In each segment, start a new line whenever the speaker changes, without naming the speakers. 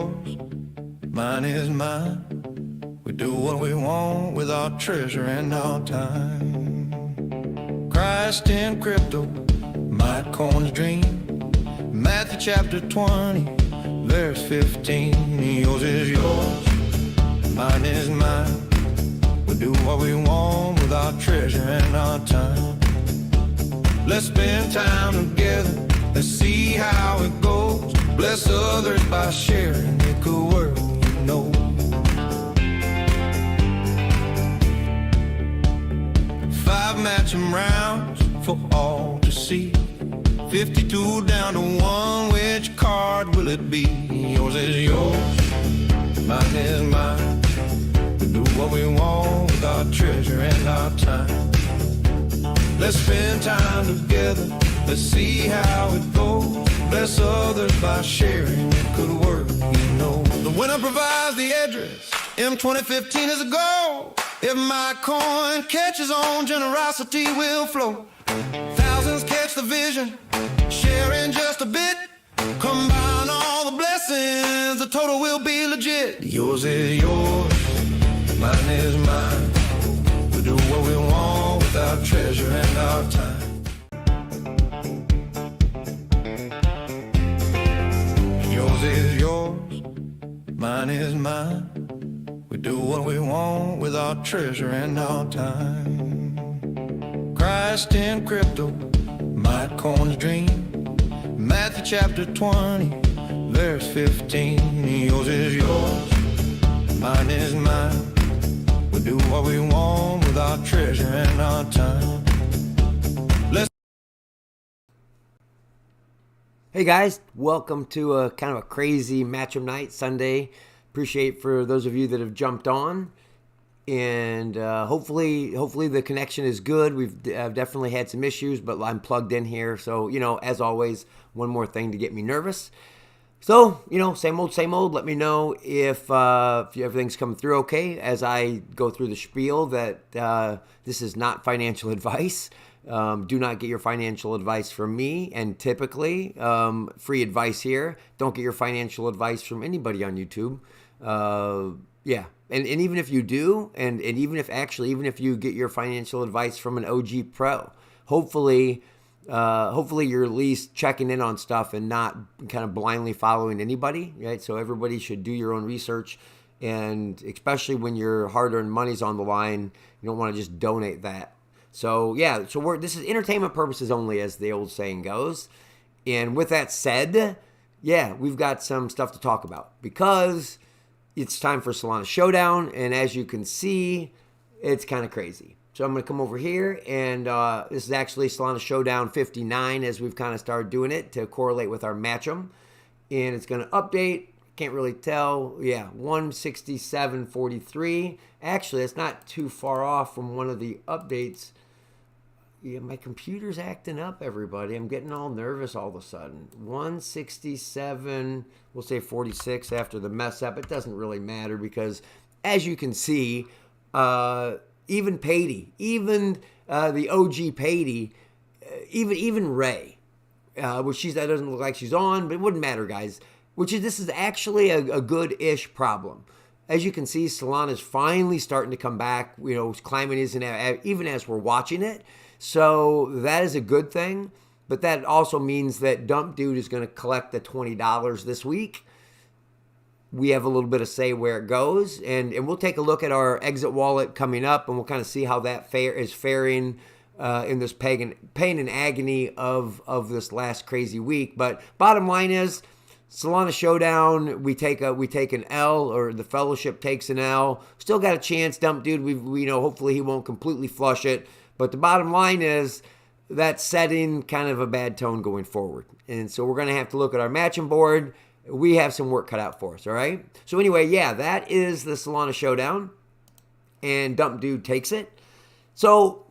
yours, mine is mine. We do what we want with our treasure and our time. Christ in crypto, Mitecoin's dream. Matthew chapter 20, verse 15. Yours is yours, mine is mine. We do what we want with our treasure and our time. Let's spend time together, let's see how it goes. Bless others by sharing, it could work, you know. 5 Match'em rounds for all to see. 52 down to 1, which card will it be? Yours is yours, mine is mine. We do what we want with our treasure and our time. Let's spend time together, let's see how it goes. Bless others by sharing, it could work, you know. The winner provides the address, M2015 is a goal. If my coin catches on, generosity will flow. Thousands catch the vision, sharing just a bit. Combine all the blessings, the total will be legit. Yours is yours, mine is mine. We do what we want with our treasure and our time. Yours is yours, mine is mine. We do what we want with our treasure and our time. Christ in crypto, Mitecoin's dream. Matthew chapter 20, verse 15. Yours is yours, mine is mine. We do what we want with our treasure and our time.
Hey guys, welcome to a kind of a crazy Match'em night Sunday. Appreciate for those of you that have jumped on, and hopefully the connection is good. I've definitely had some issues, but I'm plugged in here. So, as always, one more thing to get me nervous. So, same old. Let me know if everything's coming through okay as I go through the spiel that this is not financial advice. Do not get your financial advice from me, and typically, free advice here. Don't get your financial advice from anybody on YouTube. Yeah, and even if you do, and even if you get your financial advice from an OG pro, hopefully you're at least checking in on stuff and not kind of blindly following anybody, right? So everybody should do your own research, and especially when your hard-earned money's on the line, you don't want to just donate that. So yeah, this is entertainment purposes only, as the old saying goes. And with that said, yeah, we've got some stuff to talk about because it's time for Solana Showdown, and as you can see, it's kind of crazy. So I'm going to come over here, and this is actually Solana Showdown 59 as we've kind of started doing it to correlate with our Match'em. And it's going to update. Can't really tell. Yeah, 167.43. Actually, it's not too far off from one of the updates. Yeah, my computer's acting up, everybody. I'm getting all nervous all of a sudden. 167, we'll say 46 after the mess up. It doesn't really matter because, as you can see, even Patey, even the OG Patey, even Ray, which that doesn't look like she's on, but it wouldn't matter, guys. This is actually a good-ish problem. As you can see, Solana is finally starting to come back. Climbing even as we're watching it. So that is a good thing. But that also means that Dump Dude is going to collect the $20 this week. We have a little bit of say where it goes. And we'll take a look at our exit wallet coming up, and we'll kind of see how that is faring in this pain and agony of this last crazy week. But bottom line is, Solana Showdown, we take an L, or the Fellowship takes an L. Still got a chance, Dump Dude. We know hopefully he won't completely flush it. But the bottom line is that's setting kind of a bad tone going forward. And so we're going to have to look at our Match'em board. We have some work cut out for us, all right? So anyway, yeah, that is the Solana Showdown. And Dump Dude takes it. So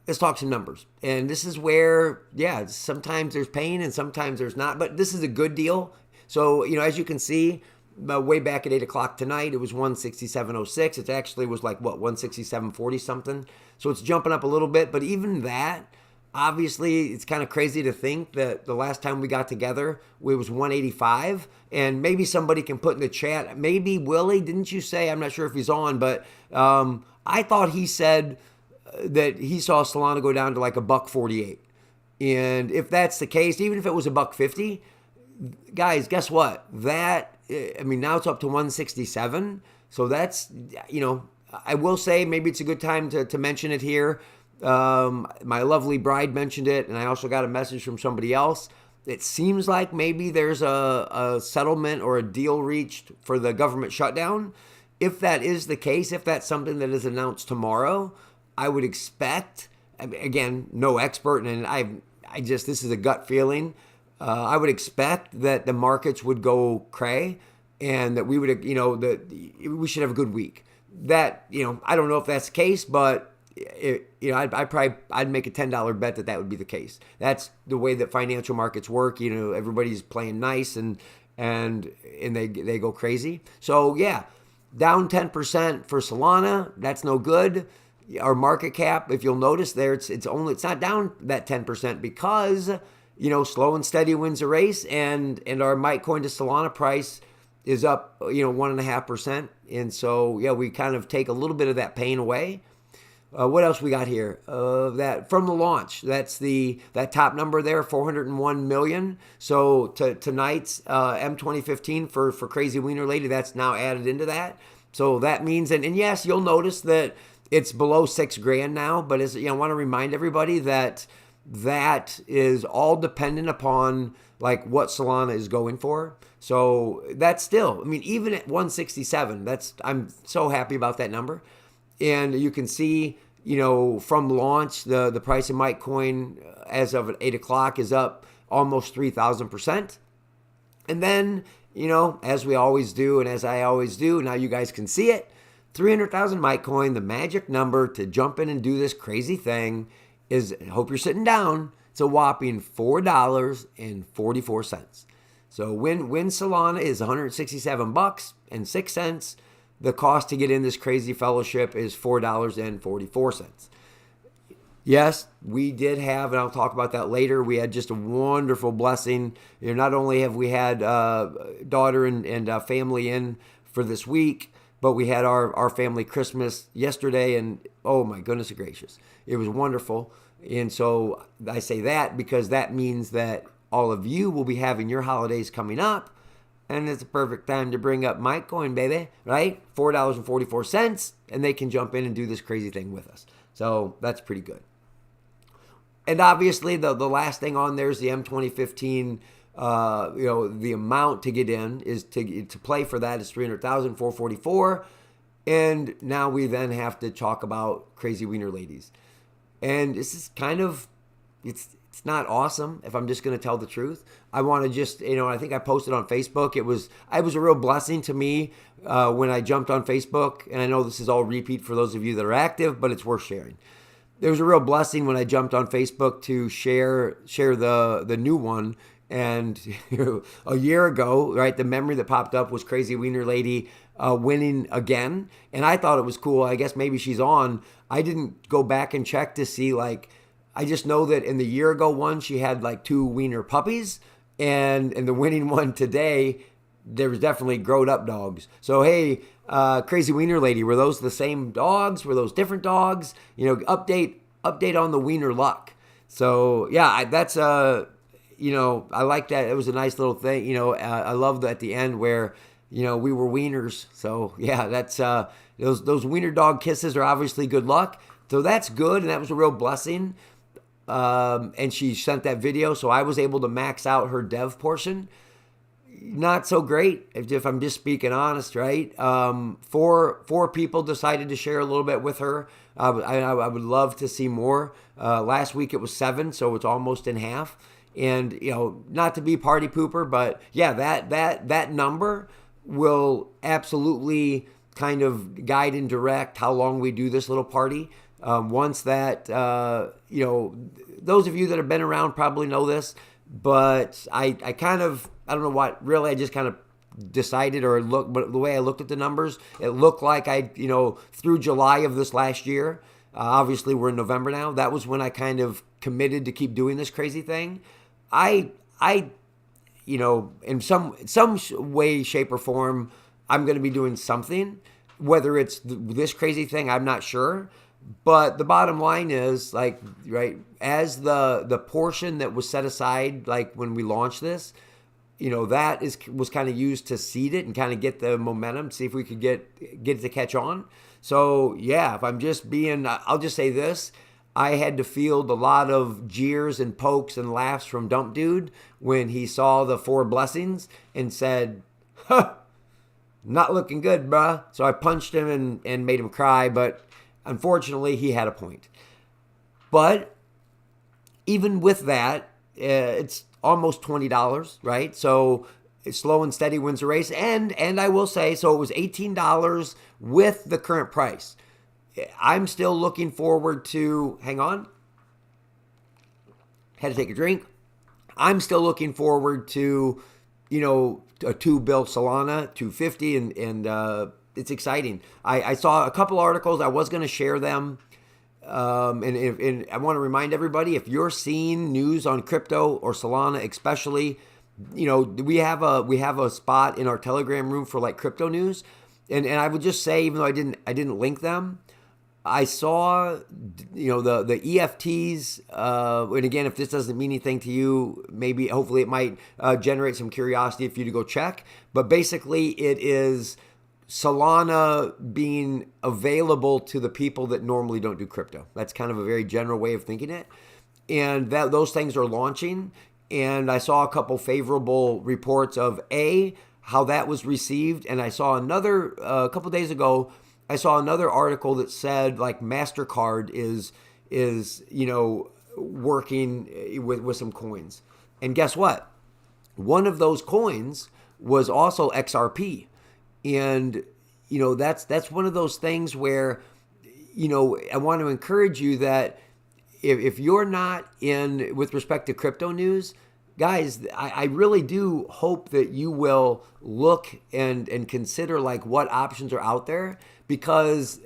let's talk some numbers. And this is where, yeah, sometimes there's pain and sometimes there's not. But this is a good deal. So, as you can see, way back at 8 o'clock tonight, it was 167.06. It actually was like, 167.40 something. So it's jumping up a little bit. But even that, Obviously, it's kind of crazy to think that the last time we got together, it was 185. And maybe somebody can put in the chat, maybe Willie, didn't you say? I'm not sure if he's on, but I thought he said that he saw Solana go down to like $1.48. And if that's the case, even if it was $1.50, guys, guess what? Now it's up to 167. So that's, I will say maybe it's a good time to mention it here. My lovely bride mentioned it, and I also got a message from somebody else. It seems like maybe there's a settlement or a deal reached for the government shutdown. If that is the case, if that's something that is announced tomorrow, I would expect, again, no expert, and this is a gut feeling. I would expect that the markets would go cray, and that we would, that we should have a good week. That, I don't know if that's the case, but I'd make a $10 bet that would be the case. That's the way that financial markets work. Everybody's playing nice and they go crazy. So yeah, down 10% for Solana. That's no good. Our market cap, if you'll notice there, it's not down that 10% because slow and steady wins a race, and our Mitecoin to Solana price is up 1.5%, and so yeah, we kind of take a little bit of that pain away. What else we got here? That from the launch, that's that top number there, 401 million. So tonight's M2015 for Crazy Wiener Lady, that's now added into that. So that means, and yes, you'll notice that it's below $6,000 now. But I want to remind everybody that is all dependent upon like what Solana is going for. So that's still, even at 167, I'm so happy about that number. And you can see, from launch, the price of Mitecoin as of 8 o'clock is up almost 3,000%. And then, as we always do, and as I always do, now you guys can see it, 300,000 Mitecoin, the magic number to jump in and do this crazy thing is, I hope you're sitting down, it's a whopping $4.44. So when Solana is $167.06, the cost to get in this crazy fellowship is $4.44. Yes, we did have, and I'll talk about that later, we had just a wonderful blessing. Not only have we had daughter and family in for this week, but we had our family Christmas yesterday, and oh my goodness gracious, it was wonderful. And so I say that because that means that all of you will be having your holidays coming up, and it's a perfect time to bring up Mitecoin, baby, right? $4.44, and they can jump in and do this crazy thing with us. So that's pretty good. And obviously, the last thing on there is the M2015. The amount to get in is to play for that is 300,000, 444. And now we then have to talk about Crazy Wiener Ladies. And this is kind of, it's not awesome, if I'm just going to tell the truth. I want to just, I think I posted on Facebook. It was a real blessing to me when I jumped on Facebook. And I know this is all repeat for those of you that are active, but it's worth sharing. There was a real blessing when I jumped on Facebook to share the new one. And a year ago, right, the memory that popped up was Crazy Wiener Lady winning again. And I thought it was cool. I guess maybe she's on. I didn't go back and check to see, I just know that in the year ago one, she had 2 wiener puppies. And in the winning one today, there was definitely grown up dogs. So, hey, Crazy Wiener Lady, were those the same dogs? Were those different dogs? Update on the wiener luck. So, yeah, that's I like that. It was a nice little thing. I love that at the end where, we were wieners. So, yeah, that's those wiener dog kisses are obviously good luck. So that's good, and that was a real blessing. And she sent that video, so I was able to max out her dev portion. Not so great, if I'm just speaking honest, right? 4 people decided to share a little bit with her. I would love to see more. Last week it was 7, so it's almost in half. And, not to be party pooper, but yeah, that number will absolutely kind of guide and direct how long we do this little party. Once that, those of you that have been around probably know this, but I don't know what, really, I just kind of decided but the way I looked at the numbers, it looked like through July of this last year, Obviously, we're in November now. That was when I kind of committed to keep doing this crazy thing. I in some way, shape, or form, I'm going to be doing something. Whether it's this crazy thing, I'm not sure. But the bottom line is, like, right, as the portion that was set aside, like when we launched this, that was kind of used to seed it and kind of get the momentum, see if we could get it to catch on. So yeah, if I'm just I'll just say this. I had to field a lot of jeers and pokes and laughs from Dump Dude when he saw the 4 blessings and said, huh, not looking good, bruh. So I punched him and made him cry, but unfortunately he had a point. But even with that, it's almost $20, right? So slow and steady wins the race. And I will say, so it was $18 with the current price. I'm still looking forward to, hang on, had to take a drink. I'm still looking forward to, a 2 bill Solana, 250, and it's exciting. I saw a couple articles. I was going to share them. And I want to remind everybody, if you're seeing news on crypto or Solana especially, we have a spot in our Telegram room for like crypto news. And I would just say, even though I didn't link them, I saw, the EFTs, and again, if this doesn't mean anything to you, hopefully it might generate some curiosity for you to go check. But basically, it is Solana being available to the people that normally don't do crypto. That's kind of a very general way of thinking it. And those things are launching. And I saw a couple favorable reports of how that was received. And I saw another, a couple days ago, I saw another article that said like MasterCard is working with some coins. And guess what? One of those coins was also XRP. And, that's one of those things where, I want to encourage you that if you're not in with respect to crypto news, guys, I really do hope that you will look and consider like what options are out there, because,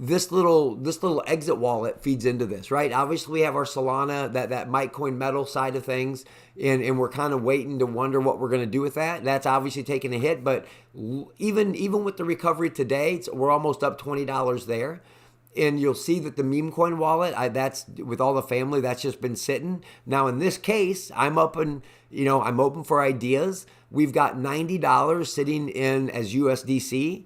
this little exit wallet feeds into this, right? Obviously, we have our Solana, that Mitecoin metal side of things, and we're kind of waiting to wonder what we're going to do with that. That's obviously taking a hit, but even with the recovery today, we're almost up $20 there. And you'll see that the meme coin wallet, that's with all the family, that's just been sitting. Now, in this case, I'm open for ideas. We've got $90 sitting in as USDC.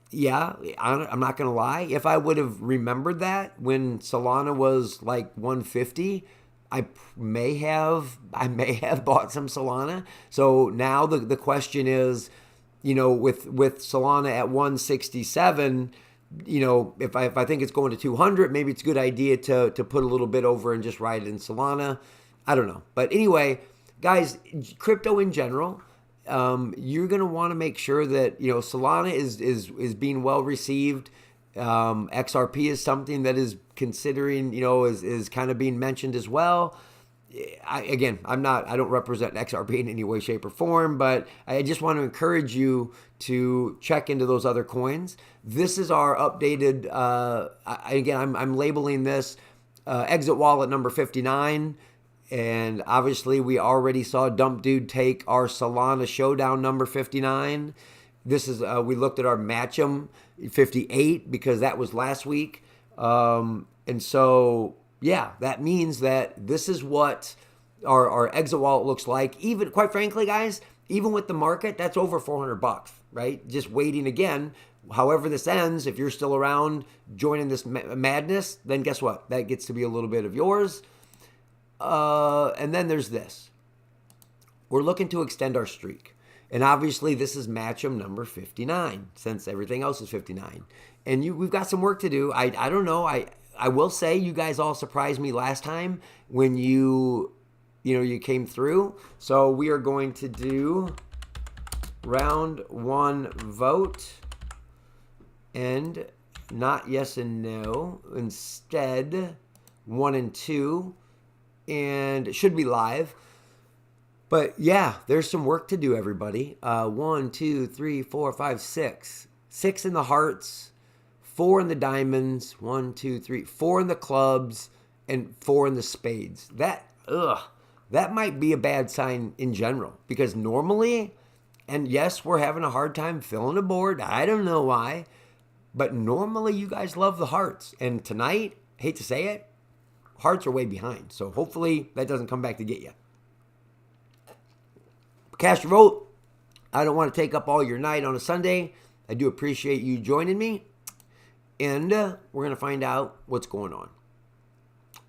Yeah, I'm not going to lie. If I would have remembered that when Solana was like 150, I may have bought some Solana. So now the question is, with Solana at 167, if I think it's going to 200, maybe it's a good idea to put a little bit over and just ride it in Solana. I don't know. But anyway, guys, crypto in general, you're going to want to make sure that, Solana is being well received. XRP is something that is considering, is kind of being mentioned as well. I don't represent XRP in any way, shape, or form, but I just want to encourage you to check into those other coins. This is our updated, I'm labeling this exit wallet number 59. And obviously, we already saw Dump Dude take our Solana Showdown number 59. This is, we looked at our Match'em 58 because that was last week. And so, yeah, that means that this is what our exit wallet looks like. Even, quite frankly, guys, even with the market, that's over $400, right? Just waiting again. However this ends, if you're still around joining this madness, then guess what? That gets to be a little bit of yours. And then there's this. We're looking to extend our streak. And obviously, this is Match'em number 59, since everything else is 59. And we've got some work to do. I don't know. I will say you guys all surprised me last time when you came through. So we are going to do round 1 vote and not yes and no. Instead, 1 and 2. And it should be live. But yeah, there's some work to do, everybody. 1, 2, 3, 4, 5, 6. 6 in the hearts, 4 in the diamonds, 1, 2, 3, 4 in the clubs, and 4 in the spades. That might be a bad sign in general, because normally, and yes, we're having a hard time filling a board. I don't know why, but normally you guys love the hearts. And tonight, hate to say it, hearts are way behind. So hopefully that doesn't come back to get you. Cast your vote. I don't want to take up all your night on a Sunday. I do appreciate you joining me. And we're going to find out what's going on.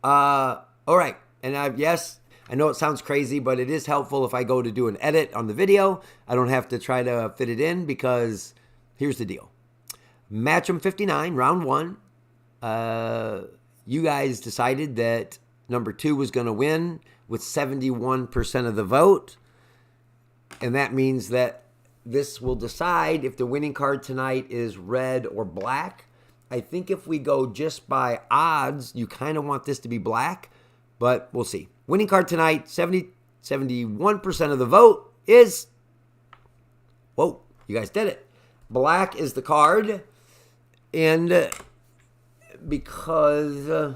All right. And yes, I know it sounds crazy, but it is helpful if I go to do an edit on the video. I don't have to try to fit it in, because here's the deal. Match'em 59, round 1. You guys decided that number 2 was going to win with 71% of the vote. And that means that this will decide if the winning card tonight is red or black. I think if we go just by odds, you kind of want this to be black, but we'll see. Winning card tonight, 71% of the vote is, whoa, you guys did it. Black is the card, and because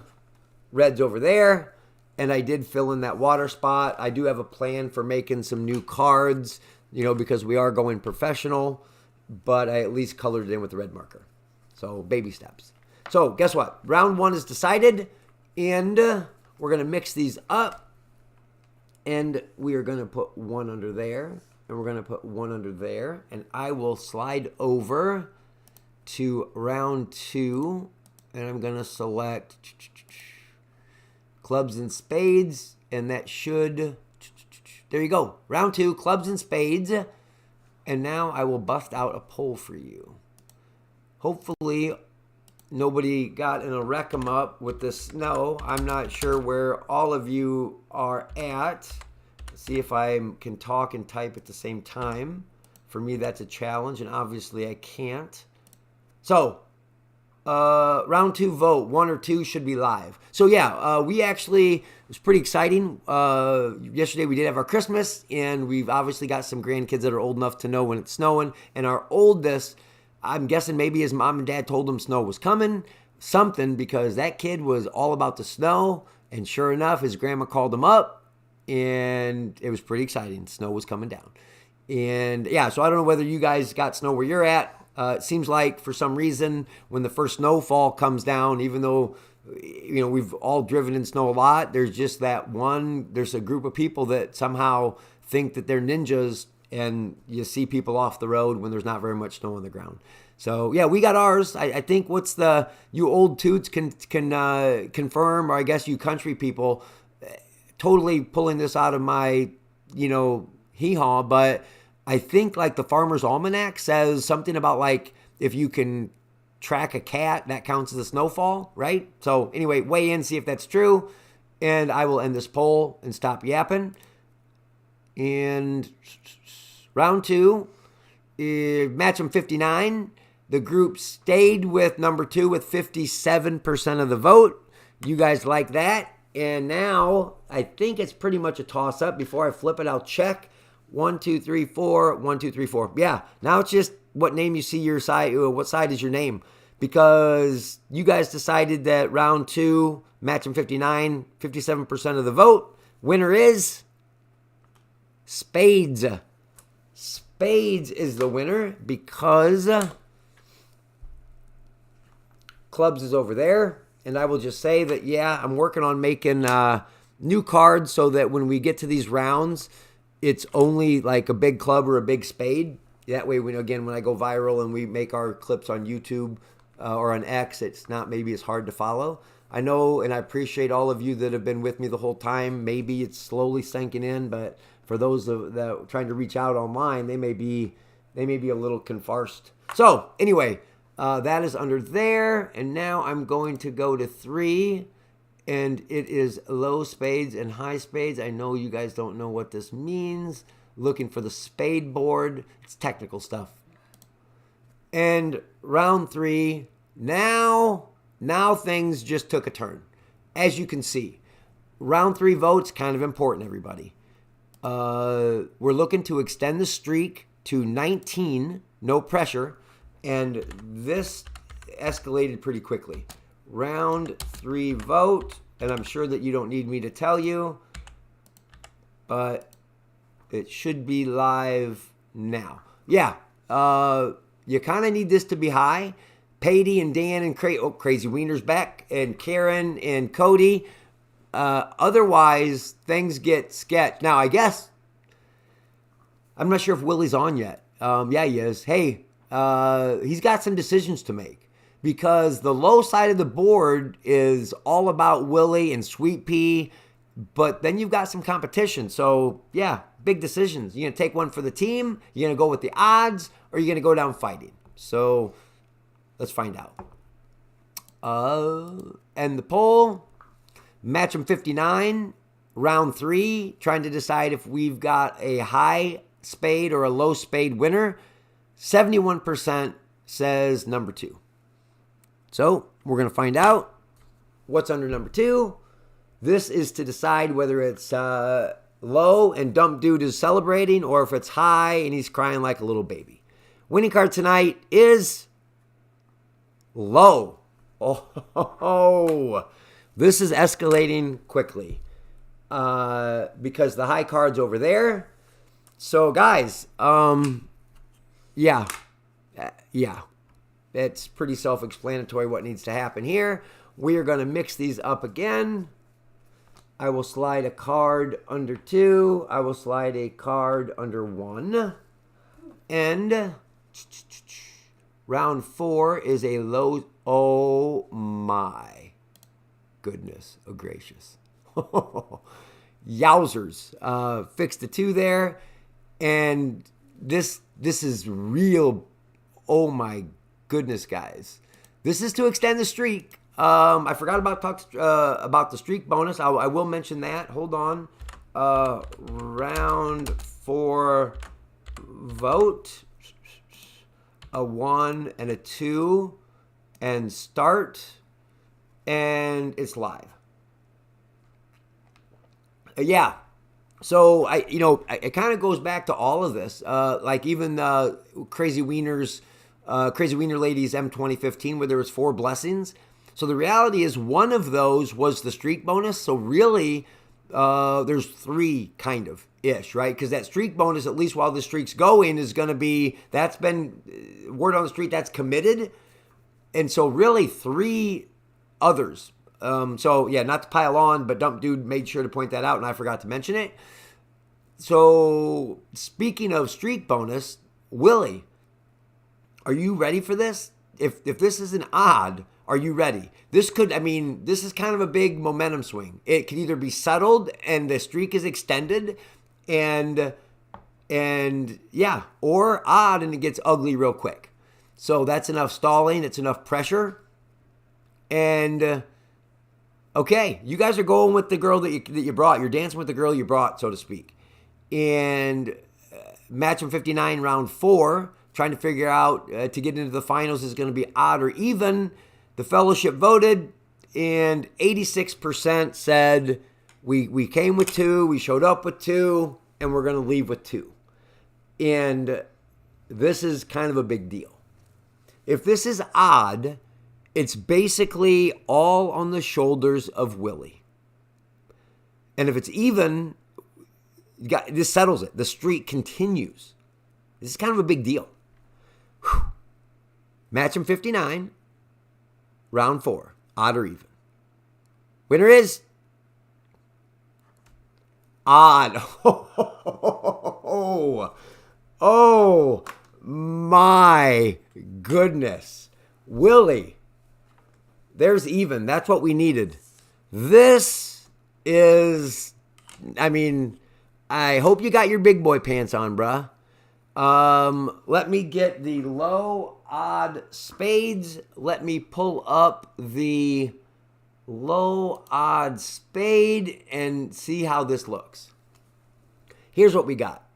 red's over there, and I did fill in that water spot, I do have a plan for making some new cards, because we are going professional, but I at least colored it in with the red marker. So baby steps. So guess what? Round 1 is decided, and we're going to mix these up, and we are going to put 1 under there, and we're going to put 1 under there, and I will slide over to round 2, and I'm going to select clubs and spades, and that should, there you go, round 2, clubs and spades, and now I will bust out a poll for you. Hopefully nobody got in a wreck 'em up with the snow. I'm not sure where all of you are at. Let's see if I can talk and type at the same time. For me, that's a challenge, and obviously I can't. So, round 2 vote, 1 or 2 should be live. So yeah, we actually, it was pretty exciting. Yesterday we did have our Christmas, and we've obviously got some grandkids that are old enough to know when it's snowing, and our oldest, I'm guessing maybe his mom and dad told him snow was coming, something, because that kid was all about the snow, and sure enough, his grandma called him up, and it was pretty exciting. Snow was coming down. And yeah, so I don't know whether you guys got snow where you're at. It seems like for some reason when the first snowfall comes down, even though we've all driven in snow a lot, there's just there's a group of people that somehow think that they're ninjas, and you see people off the road when there's not very much snow on the ground. So yeah, we got ours. I think you old toots can confirm, or I guess you country people, totally pulling this out of my hee-haw, but I think like the Farmer's Almanac says something about like if you can track a cat, that counts as a snowfall, right? So anyway, weigh in, see if that's true, and I will end this poll and stop yapping. And round 2, Match'em 59. The group stayed with number 2 with 57% of the vote. You guys like that? And now I think it's pretty much a toss-up. Before I flip it, I'll check. 1, 2, 3, 4. 1, 2, 3, 4. Yeah, now it's just what name you see your side. What side is your name? Because you guys decided that round 2, Match'em 59, 57% of the vote. Winner is spades. Spades is the winner because clubs is over there. And I will just say that, yeah, I'm working on making new cards so that when we get to these rounds, it's only like a big club or a big spade. That way, when I go viral and we make our clips on YouTube or on X, it's not maybe as hard to follow. I know, and I appreciate all of you that have been with me the whole time. Maybe it's slowly sinking in, but for those that are trying to reach out online, they may be a little confused. So anyway, that is under there, and now I'm going to go to 3. And it is low spades and high spades. I know you guys don't know what this means. Looking for the spade board. It's technical stuff. And round 3. Now things just took a turn. As you can see, round 3 votes, kind of important, everybody. We're looking to extend the streak to 19. No pressure. And this, escalated pretty quickly. Round 3 vote, and I'm sure that you don't need me to tell you, but it should be live now. Yeah, you kind of need this to be high. Patty and Dan and Crazy Wiener's back, and Karen and Cody. Otherwise, things get sketched. Now, I guess, I'm not sure if Willie's on yet. Yeah, he is. Hey, he's got some decisions to make because the low side of the board is all about Willie and Sweet Pea, but then you've got some competition. So, yeah, big decisions. You're going to take one for the team, you're going to go with the odds, or you're going to go down fighting. So, let's find out. And the poll, Match'em 59, round 3, trying to decide if we've got a high spade or a low spade winner. 71% says number 2. So we're going to find out what's under number 2. This is to decide whether it's low and Dump Dude is celebrating, or if it's high and he's crying like a little baby. Winning card tonight is low. Oh, this is escalating quickly because the high card's over there. So, guys, yeah, it's pretty self-explanatory what needs to happen here. We are going to mix these up again. I will slide a card under 2. I will slide a card under 1. And round 4 is a low. Oh, my goodness. Oh, gracious. Yowzers. Fixed the 2 there. And this is real. Oh, my goodness, guys. This is to extend the streak. I forgot about the streak bonus. I will mention that. Hold on. Round 4 vote. A 1 and a 2. And start. And it's live. Yeah. So, it kind of goes back to all of this. Like even Crazy Wiener Ladies M 2015, where there was 4 blessings. So the reality is one of those was the streak bonus. So really, there's 3 kind of ish, right? Because that streak bonus, at least while the streak's going, is going to be, that's been, word on the street, that's committed. And so really 3 others. So yeah, not to pile on, but Dump Dude made sure to point that out and I forgot to mention it. So speaking of streak bonus, Willie, are you ready for this? If this is an odd, are you ready? This is kind of a big momentum swing. It could either be settled and the streak is extended and yeah, or odd and it gets ugly real quick. So that's enough stalling. It's enough pressure. And okay, you guys are going with the girl that you brought. You're dancing with the girl you brought, so to speak. And Match'em 59, round 4, trying to figure out to get into the finals is going to be odd or even. The fellowship voted, and 86% said we came with 2, we showed up with 2, and we're going to leave with 2. And this is kind of a big deal. If this is odd, it's basically all on the shoulders of Willie. And if it's even, this settles it. The streak continues. This is kind of a big deal. Whew. Match'em 59, round 4, odd or even. Winner is odd. Oh my goodness. Willie, there's even. That's what we needed. This is, I hope you got your big boy pants on, bruh. Let me get the low odd spades. Let me pull up the low odd spade and see how this looks. Here's what we got.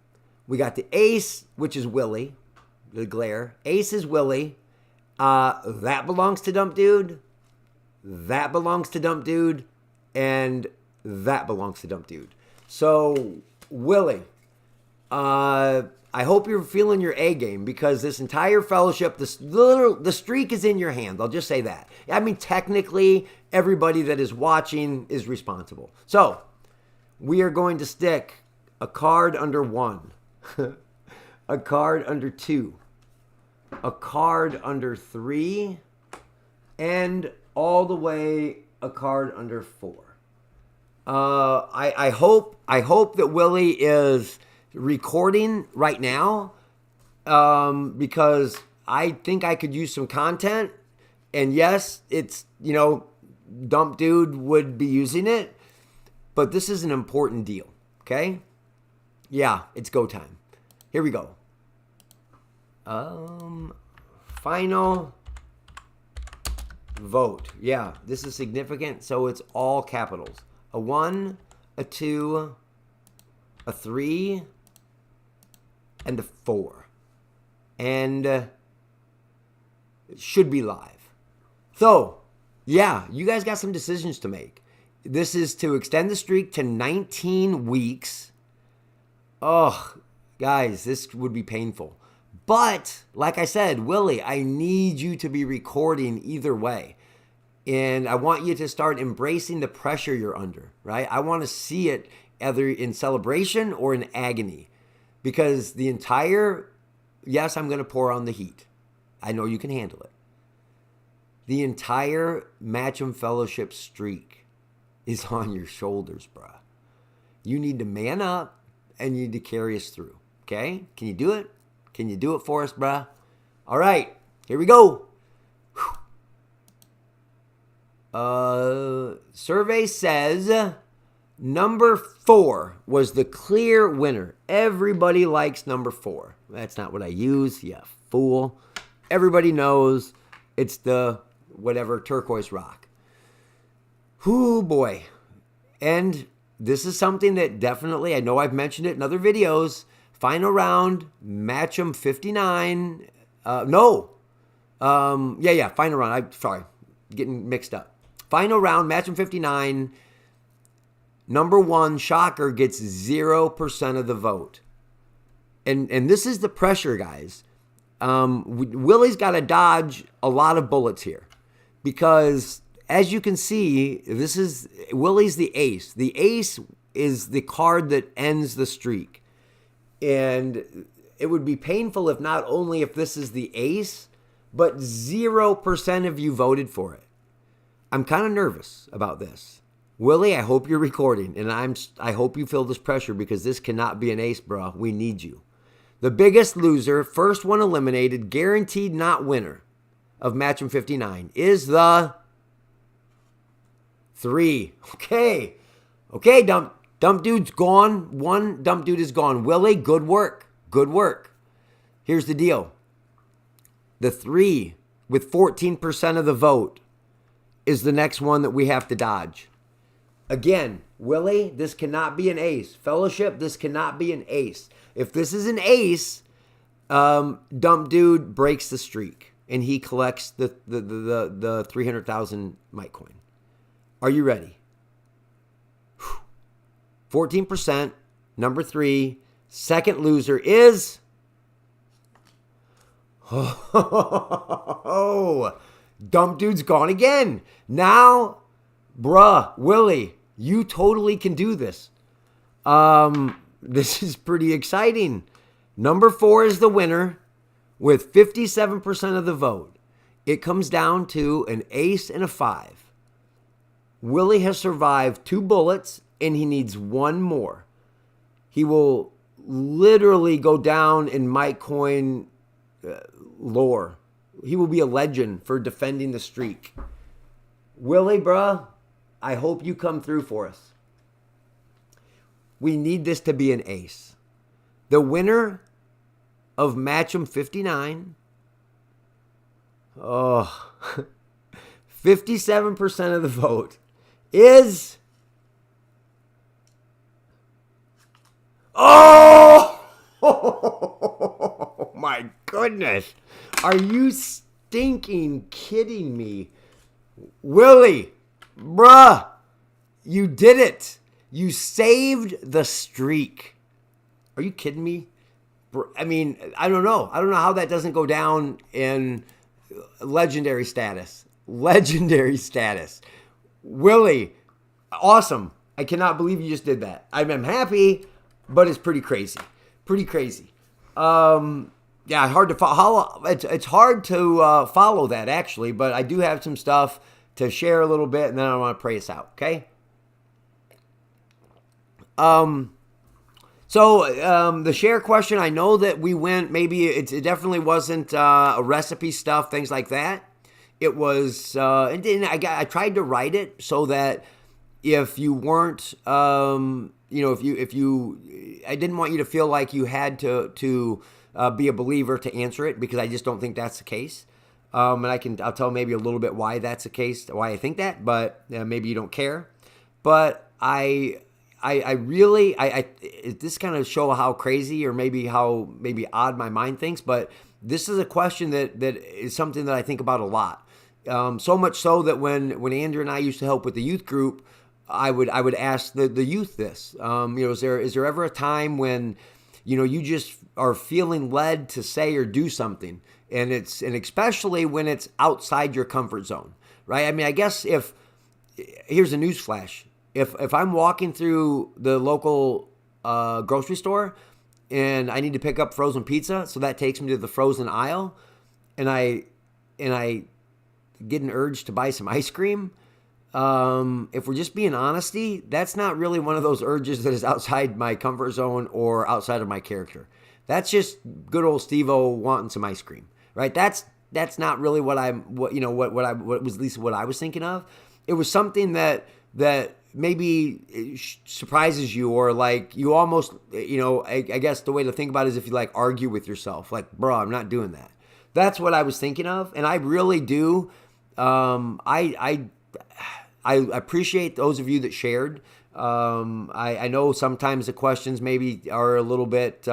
We got the ace, which is Willie, the glare. Ace is Willie. That belongs to Dump Dude. That belongs to Dump Dude. And that belongs to Dump Dude. So, Willie, I I hope you're feeling your A game because this entire fellowship, the streak is in your hands. I'll just say that. I mean, technically, everybody that is watching is responsible. So, we are going to stick a card under 1, a card under 2, a card under 3, and all the way a card under 4. I hope that Willie is recording right now because I think I could use some content. And yes, it's, Dump Dude would be using it, but this is an important deal, okay? Yeah, it's go time. Here we go. Final vote. Yeah, this is significant, so it's all capitals. A 1, a 2, a 3, and a 4. And it should be live. So, yeah, you guys got some decisions to make. This is to extend the streak to 19 weeks. Oh, guys, this would be painful. But, like I said, Willie, I need you to be recording either way. And I want you to start embracing the pressure you're under, right? I want to see it either in celebration or in agony. Because yes, I'm going to pour on the heat. I know you can handle it. The entire Match'em Fellowship streak is on your shoulders, bruh. You need to man up and you need to carry us through, okay? Can you do it? Can you do it for us, bruh? All right, here we go. Survey says number 4 was the clear winner. Everybody likes number 4. That's not what I use, you fool. Everybody knows it's the whatever turquoise rock. Whoo, boy. And this is something that definitely, I know I've mentioned it in other videos. Final round, Match'em 59. Final round. I'm sorry, getting mixed up. Final round, Match'em 59. Number 1, Shocker, gets 0% of the vote. And this is the pressure, guys. Willie's got to dodge a lot of bullets here. Because, as you can see, Willie's the ace. The ace is the card that ends the streak. And it would be painful if not only if this is the ace, but 0% of you voted for it. I'm kind of nervous about this. Willie, I hope you're recording, and I hope you feel this pressure because this cannot be an ace, bro. We need you. The biggest loser, first one eliminated, guaranteed not winner of Match'em 59 is the 3. Okay, Dump Dude's gone. One Dump Dude is gone. Willie, good work. Good work. Here's the deal. The 3 with 14% of the vote is the next one that we have to dodge. Again, Willie, this cannot be an ace. Fellowship, this cannot be an ace. If this is an ace, Dump Dude breaks the streak and he collects the 300,000 Mitecoin. Are you ready? 14%, number 3. Second loser is... Oh, Dump Dude's gone again. Now, bruh, Willie, you totally can do this. This is pretty exciting. Number 4 is the winner with 57% of the vote. It comes down to an ace and a 5. Willie has survived 2 bullets and he needs 1 more. He will literally go down in Mitecoin lore. He will be a legend for defending the streak. Willie, bruh, I hope you come through for us. We need this to be an ace. The winner of Match'em 59, 57% of the vote is... Oh! Oh my goodness. Are you stinking kidding me? Willie, bruh, you did it. You saved the streak. Are you kidding me? I mean, I don't know. I don't know how that doesn't go down in legendary status. Legendary status. Willie, awesome. I cannot believe you just did that. I'm happy, but it's pretty crazy. Pretty crazy. Yeah, hard to follow. It's hard to follow that, actually, but I do have some stuff to share a little bit, and then I want to pray us out, okay? So the share question, I know that we went, maybe it definitely wasn't a recipe stuff, things like that. It was, I tried to write it so that if you weren't, if you, I didn't want you to feel like you had to be a believer to answer it, because I just don't think that's the case. And I'll tell maybe a little bit why that's the case, why I think that, but maybe you don't care. But I really, this kind of show how crazy or maybe how odd my mind thinks, but this is a question that is something that I think about a lot. So much so that when Andrew and I used to help with the youth group, I would ask the youth this. Is there ever a time when you just are feeling led to say or do something, and especially when it's outside your comfort zone, right? I mean, I guess here's a news flash. If I'm walking through the local grocery store and I need to pick up frozen pizza, so that takes me to the frozen aisle, and I get an urge to buy some ice cream, if we're just being honesty, that's not really one of those urges that is outside my comfort zone or outside of my character. That's just good old Steve-O wanting some ice cream, right? That's not really what was at least what I was thinking of. It was something that maybe surprises you, or like you almost, I guess the way to think about it is if you like argue with yourself, like, bro, I'm not doing that. That's what I was thinking of, and I really do. I appreciate those of you that shared. I know sometimes the questions maybe are a little bit,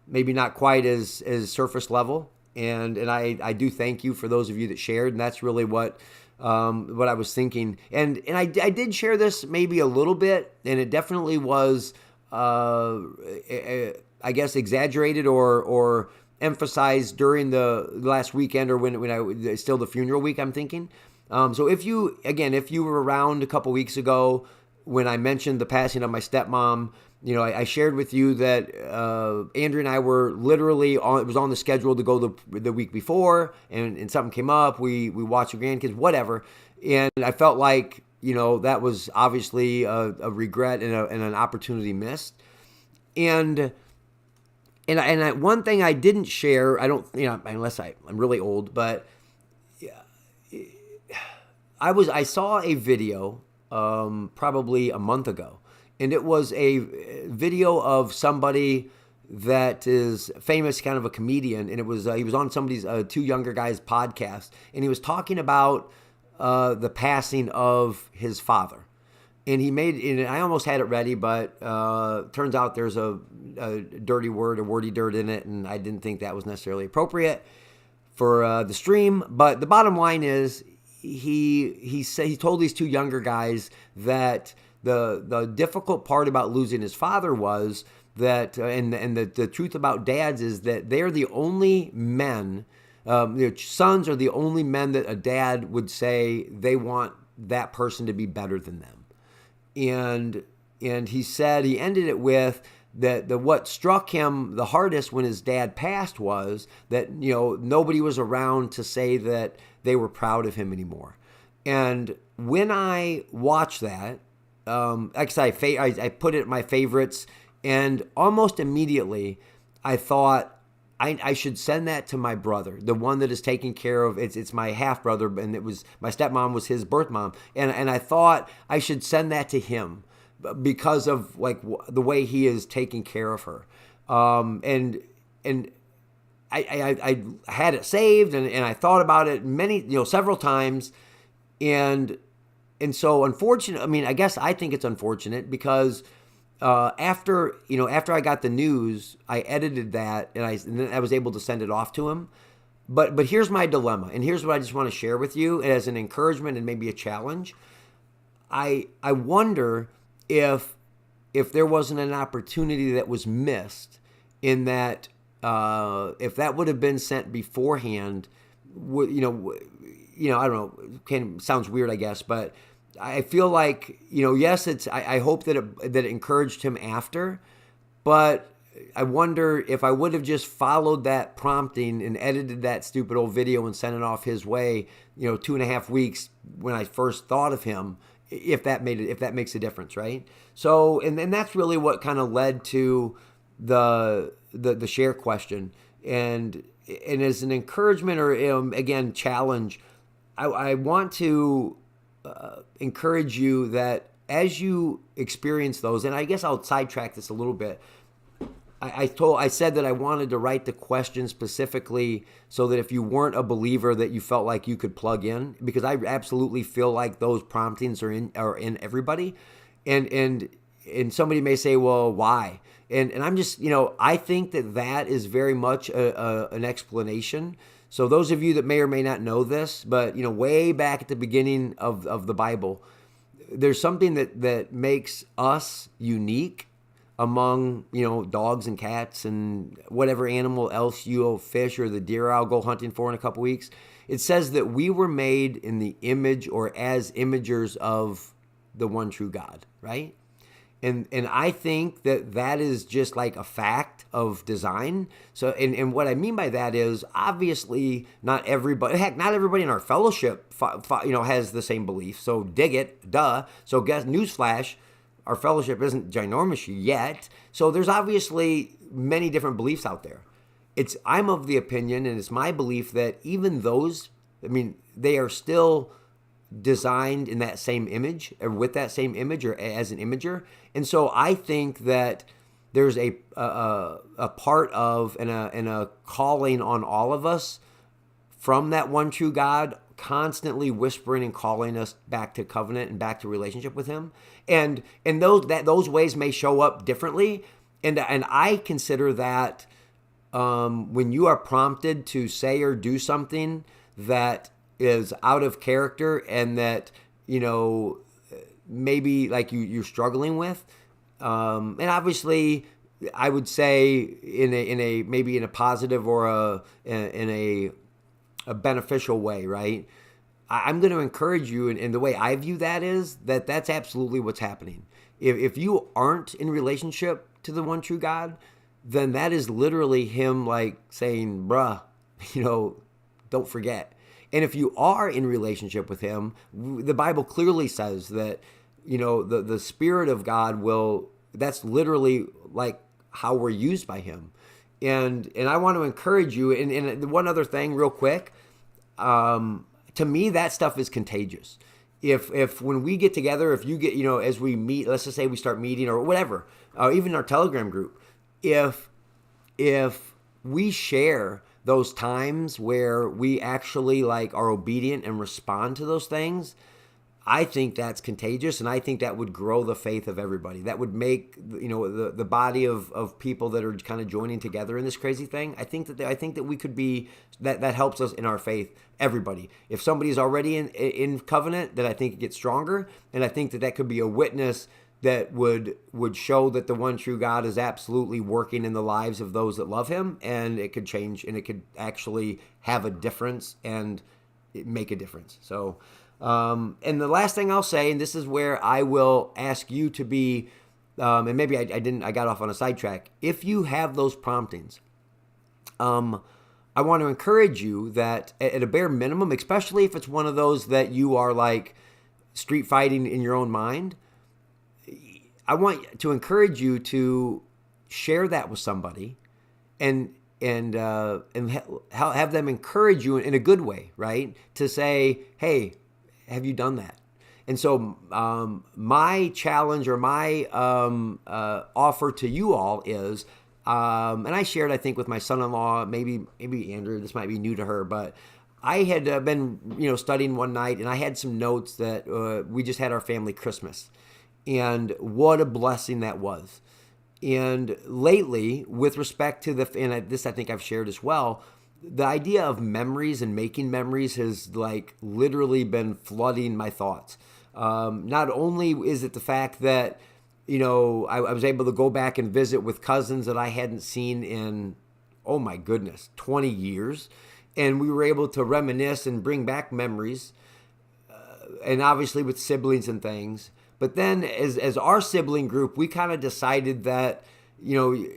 maybe not quite as surface level, and I do thank you for those of you that shared, and that's really what I was thinking. And I did share this maybe a little bit, and it definitely was, I guess, exaggerated or emphasized during the last weekend, or when I still the funeral week, I'm thinking. So if you were around a couple weeks ago when I mentioned the passing of my stepmom, I shared with you that Andrew and I were literally it was on the schedule to go the week before, and something came up. We watched the grandkids, whatever, and I felt like that was obviously a regret and an opportunity missed. And one thing I didn't share, I don't, unless I'm really old, but I saw a video probably a month ago, and it was a video of somebody that is famous, kind of a comedian, and it was he was on somebody's two younger guys' podcast, and he was talking about the passing of his father. And and I almost had it ready, but turns out there's a dirty word, a wordy dirt in it, and I didn't think that was necessarily appropriate for the stream. But the bottom line is, he told these two younger guys that the difficult part about losing his father was that, and the truth about dads is that they're the only men, their sons are the only men that a dad would say they want that person to be better than them. And he said, he ended it with that what struck him the hardest when his dad passed was that, nobody was around to say that they were proud of him anymore. And when I watched that, actually I put it in my favorites, and almost immediately I thought I should send that to my brother, the one that is taking care of, it's my half brother, and it was my stepmom was his birth mom, and I thought I should send that to him because of like the way he is taking care of her, and I had it saved, and I thought about it several times, and so unfortunate. I mean, I guess I think it's unfortunate because after I got the news, I edited that, and then I was able to send it off to him. But here's my dilemma, and here's what I just want to share with you as an encouragement and maybe a challenge. I wonder if there wasn't an opportunity that was missed, in that if that would have been sent beforehand, I don't know, sounds weird, I guess, but I feel like, yes, I hope that it encouraged him after, but I wonder if I would have just followed that prompting and edited that stupid old video and sent it off his way, 2.5 weeks when I first thought of him, if that makes a difference, right? So, and that's really what kind of led to the share question, and as an encouragement or again challenge, I want to encourage you that as you experience those, and I guess I'll sidetrack this a little bit. I said that I wanted to write the question specifically so that if you weren't a believer, that you felt like you could plug in, because I absolutely feel like those promptings are in everybody, and somebody may say, well, why? And I'm just, I think that is very much an explanation. So those of you that may or may not know this, but way back at the beginning of the Bible, there's something that makes us unique among dogs and cats and whatever animal else fish or the deer I'll go hunting for in a couple weeks. It says that we were made in the image or as imagers of the one true God, right? And I think that is just like a fact of design. So and what I mean by that is, obviously not everybody in our fellowship has the same belief. So dig it, duh. So guess, newsflash, our fellowship isn't ginormous yet. So there's obviously many different beliefs out there. I'm of the opinion, and it's my belief, that even those, they are still designed in that same image, or with that same image, or as an imager. And so I think that there's a part of and a calling on all of us from that one true God, constantly whispering and calling us back to covenant and back to relationship with him. And those ways may show up differently. And I consider that when you are prompted to say or do something that is out of character and that, maybe like you're struggling with. And obviously I would say in a maybe in a positive or in a beneficial way, right? I'm going to encourage you, and the way I view that is that's absolutely what's happening. If you aren't in relationship to the one true God, then that is literally him like saying, bruh, don't forget. And if you are in relationship with him, the Bible clearly says that, the Spirit of God that's literally like how we're used by him. And I want to encourage you, and one other thing real quick, to me, that stuff is contagious. If when we get together, if you get, as we meet, let's just say we start meeting or whatever, even our Telegram group, if we share those times where we actually like are obedient and respond to those things, I think that's contagious, and I think that would grow the faith of everybody. That would make the body of people that are kind of joining together in this crazy thing. I think that we could be that helps us in our faith. Everybody, if somebody's already in covenant, then I think it gets stronger, and I think that could be a witness that would show that the one true God is absolutely working in the lives of those that love him, and it could change, and it could actually have a difference and make a difference. So, and the last thing I'll say, and this is where I will ask you to be, and maybe I got off on a sidetrack. If you have those promptings, I want to encourage you that at a bare minimum, especially if it's one of those that you are like street fighting in your own mind, I want to encourage you to share that with somebody and have them encourage you in a good way, right? To say, hey, have you done that? And so my challenge or my offer to you all is, and I shared, I think, with my son-in-law, maybe Andrew, this might be new to her, but I had been studying one night, and I had some notes that we just had our family Christmas. And what a blessing that was. And lately, with respect to this I think I've shared as well, the idea of memories and making memories has like literally been flooding my thoughts. Not only is it the fact that, I was able to go back and visit with cousins that I hadn't seen in oh my goodness, 20 years. And we were able to reminisce and bring back memories, and obviously with siblings and things. But then as our sibling group, we kind of decided that,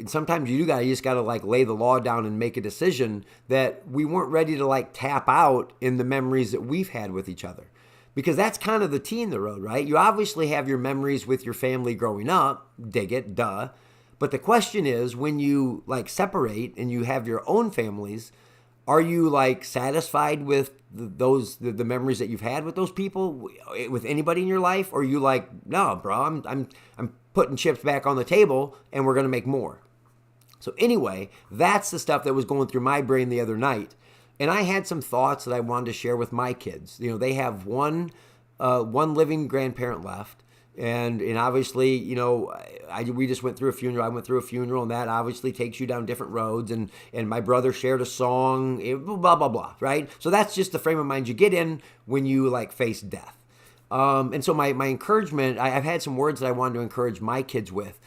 sometimes you just got to like lay the law down and make a decision that we weren't ready to like tap out in the memories that we've had with each other. Because that's kind of the tea in the road, right? You obviously have your memories with your family growing up, dig it, duh. But the question is, when you like separate and you have your own families, are you like satisfied with the memories that you've had with those people, with anybody in your life? Or are you like, no, bro, I'm putting chips back on the table and we're going to make more. So anyway, that's the stuff that was going through my brain the other night. And I had some thoughts that I wanted to share with my kids. They have one living grandparent left. And obviously, we just went through a funeral. I went through a funeral, and that obviously takes you down different roads. And my brother shared a song, blah, blah, blah, right? So that's just the frame of mind you get in when you like face death. And so my encouragement, I've had some words that I wanted to encourage my kids with.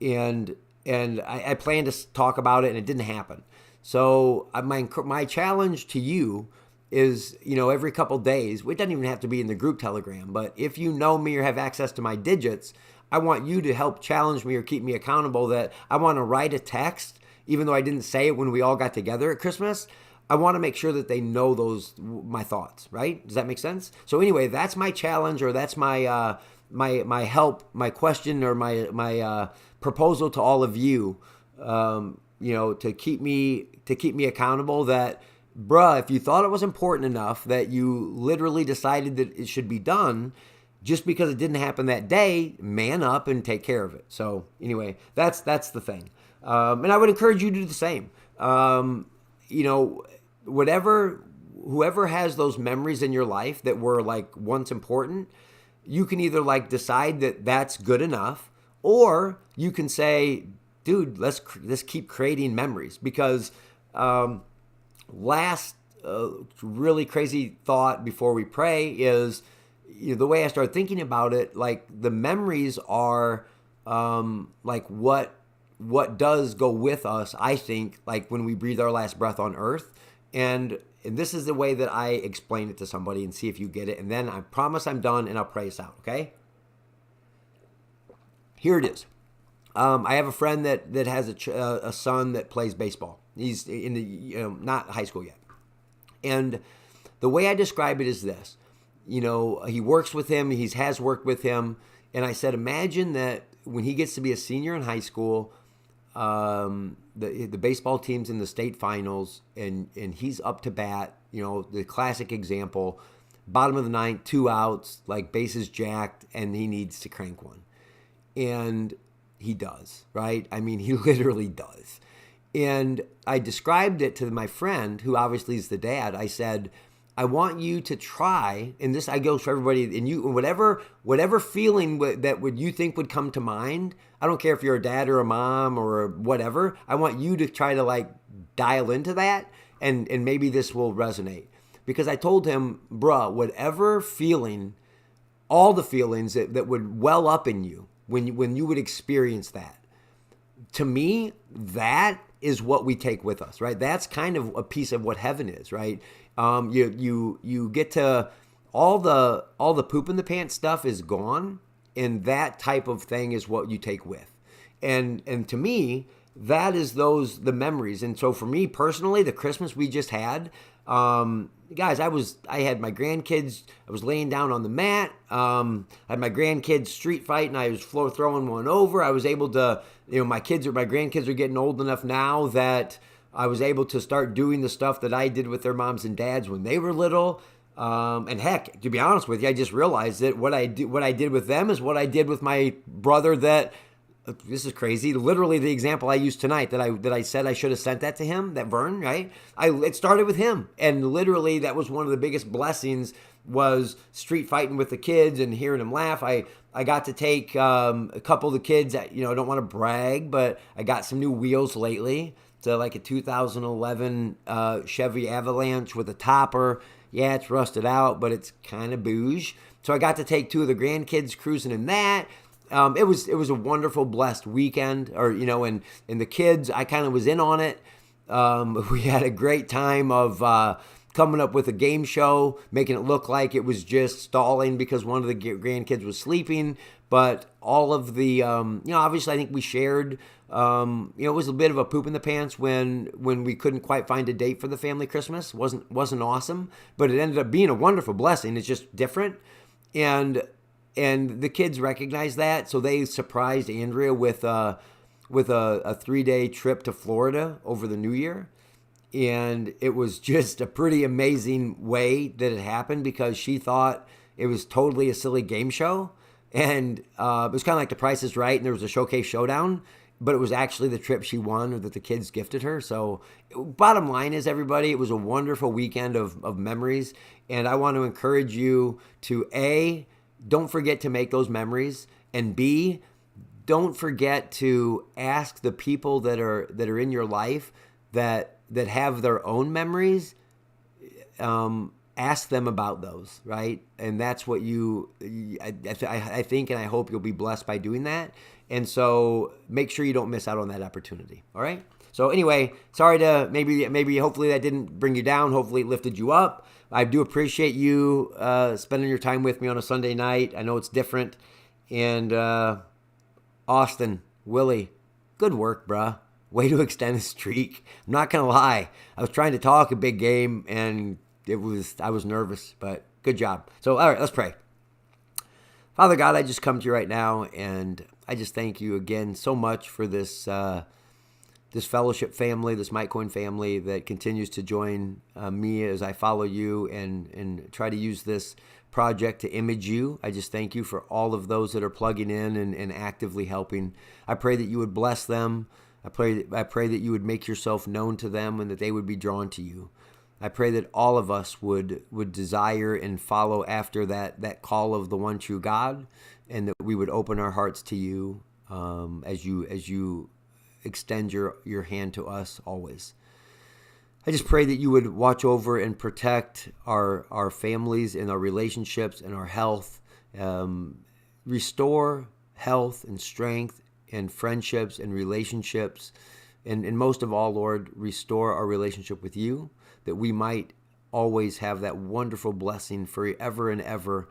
And I planned to talk about it, and it didn't happen. So my challenge to you is, every couple days, it doesn't even have to be in the group telegram, but if you know me or have access to my digits, I want you to help challenge me or keep me accountable that I want to write a text, even though I didn't say it when we all got together at Christmas. I want to make sure that they know my thoughts, right? Does that make sense? So anyway, that's my challenge, or that's my my help, my question, or my proposal to all of you, to keep me accountable that, bruh, if you thought it was important enough that you literally decided that it should be done, just because it didn't happen that day, man up and take care of it. So anyway, that's the thing. And I would encourage you to do the same. Whoever has those memories in your life that were like once important, you can either like decide that that's good enough, or you can say, dude, let's keep creating memories. Because last really crazy thought before we pray is, the way I started thinking about it, like the memories are like what does go with us, I think, like when we breathe our last breath on earth. And this is the way that I explain it to somebody, and see if you get it. And then I promise I'm done, and I'll pray us out, okay? Here it is. I have a friend that has a son that plays baseball. He's in the not high school yet. And the way I describe it is this. He works with him. He has worked with him. And I said, imagine that when he gets to be a senior in high school, the baseball team's in the state finals, and he's up to bat. The classic example, bottom of the ninth, 2 outs, like bases jacked, and he needs to crank one. And he does, right? I mean, he literally does. And I described it to my friend, who obviously is the dad. I said, I want you to try, and this I go for everybody, and you, whatever feeling that you think would come to mind. I don't care if you're a dad or a mom or whatever. I want you to try to like dial into that, and maybe this will resonate. Because I told him, bruh, whatever feeling, all the feelings that would well up in you when you would experience that, to me, that is what we take with us, right? That's kind of a piece of what heaven is, right? You get to all the poop in the pants stuff is gone, and that type of thing is what you take with. And to me, that is the memories. And so for me personally, the Christmas we just had, guys, I had my grandkids. I was laying down on the mat. I had my grandkids street fight, and I was throwing one over. I was able to, my grandkids are getting old enough now that I was able to start doing the stuff that I did with their moms and dads when they were little. And heck, to be honest with you, I just realized that what I did with them is what I did with my brother. That, this is crazy. Literally, the example I used tonight that I said I should have sent that to him, that Vern, right? It started with him, and literally that was one of the biggest blessings, was street fighting with the kids and hearing them laugh. I got to take a couple of the kids. I don't want to brag, but I got some new wheels lately. To like a 2011 Chevy Avalanche with a topper. Yeah, it's rusted out, but it's kind of bouge. So I got to take 2 of the grandkids cruising in that. It was a wonderful, blessed weekend, and the kids, I kind of was in on it. We had a great time of coming up with a game show, making it look like it was just stalling because one of the grandkids was sleeping. But all of the, obviously I think we shared, it was a bit of a poop in the pants when we couldn't quite find a date for the family Christmas. Wasn't awesome, but it ended up being a wonderful blessing. It's just different. And the kids recognized that. So they surprised Andrea with a 3-day trip to Florida over the New Year. And it was just a pretty amazing way that it happened because she thought it was totally a silly game show. And it was kind of like The Price is Right, and there was a showcase showdown, but it was actually the trip she won or that the kids gifted her. So bottom line is, everybody, it was a wonderful weekend of memories. And I want to encourage you to, A, don't forget to make those memories, and B, don't forget to ask the people that are in your life that have their own memories, ask them about those, right? And that's what I think, and I hope you'll be blessed by doing that. And so make sure you don't miss out on that opportunity. All right. So anyway, sorry to maybe hopefully that didn't bring you down. Hopefully it lifted you up. I do appreciate you spending your time with me on a Sunday night. I know it's different. And Austin, Willie, good work, bruh. Way to extend the streak. I'm not going to lie. I was trying to talk a big game, and I was nervous, but good job. So, all right, let's pray. Father God, I just come to you right now, and I just thank you again so much for this fellowship family, this Mitecoin family that continues to join me as I follow you and try to use this project to image you. I just thank you for all of those that are plugging in and actively helping. I pray that you would bless them. I pray that you would make yourself known to them and that they would be drawn to you. I pray that all of us would desire and follow after that call of the one true God, and that we would open our hearts to you as you extend your hand to us always. I just pray that you would watch over and protect our families and our relationships and our health. Restore health and strength and friendships and relationships. And most of all, Lord, restore our relationship with you, that we might always have that wonderful blessing forever and ever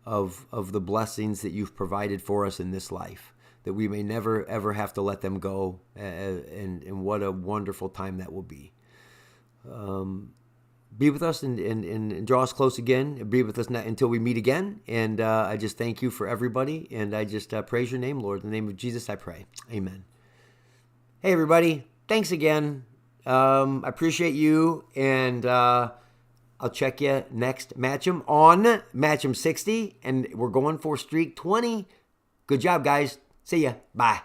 of the blessings that you've provided for us in this life, that we may never, ever have to let them go. And what a wonderful time that will be. Be with us and draw us close again. Be with us until we meet again. And I just thank you for everybody. And I just praise your name, Lord. In the name of Jesus, I pray. Amen. Hey, everybody. Thanks again. I appreciate you. And I'll check you next Match'em on Match'em 60. And we're going for Streak 20. Good job, guys. See ya. Bye.